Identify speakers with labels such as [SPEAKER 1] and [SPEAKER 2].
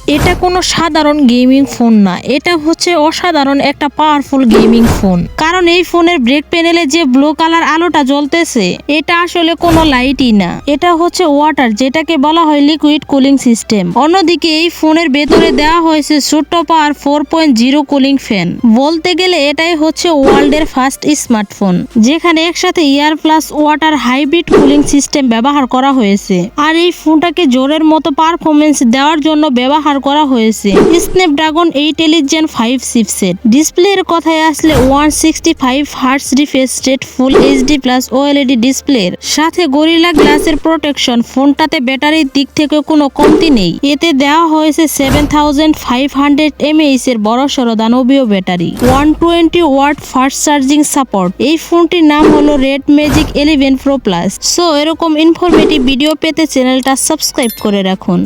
[SPEAKER 1] এটা কোনো সাধারণ গেমিং ফোন না, এটা হচ্ছে অসাধারণ একটা পাওয়ারফুল গেমিং ফোন। কারণ এই ফোনের ব্রেক প্যানেলে যে ব্লু কালার আলোটা জ্বলতেছে এটা আসলে কোনো লাইটই না, এটা হচ্ছে ওয়াটার, যেটাকে বলা হয় লিকুইড কুলিং সিস্টেম। অন্যদিকে এই ফোনের ভেতরে দেওয়া হয়েছে ছোট্ট পাওয়ার 4.0 কুলিং ফ্যান। বলতে গেলে এটাই হচ্ছে ওয়ার্ল্ডের ফার্স্ট স্মার্টফোন যেখানে একসাথে air plus water hybrid cooling system ব্যবহার করা হয়েছে। আর এই ফোনটাকে জোরের মতো পারফরমেন্স দেওয়ার জন্য ব্যবহার করা হয়েছে স্ন্যাপড্রাগন 8 Elite Gen 5 চিপসেট। ডিসপ্লের কথায় আসলে 165 hertz refresh rate, full HD plus OLED ডিসপ্লের সাথে গরিলা গ্লাসের প্রোটেকশন। ফোনটাতে ব্যাটারির দিক থেকে কোনো কমতি নেই, এতে দেওয়া হয়েছে 7500 mAh এর বড়সড় দানবীয় battery, 120 watt fast charging support. এই ফোনটির নাম হলো red magic 11 Pro Plus। So এরকম ইনফরমেটিভ ভিডিও পেতে চ্যানেলটা সাবস্ক্রাইব করে রাখুন।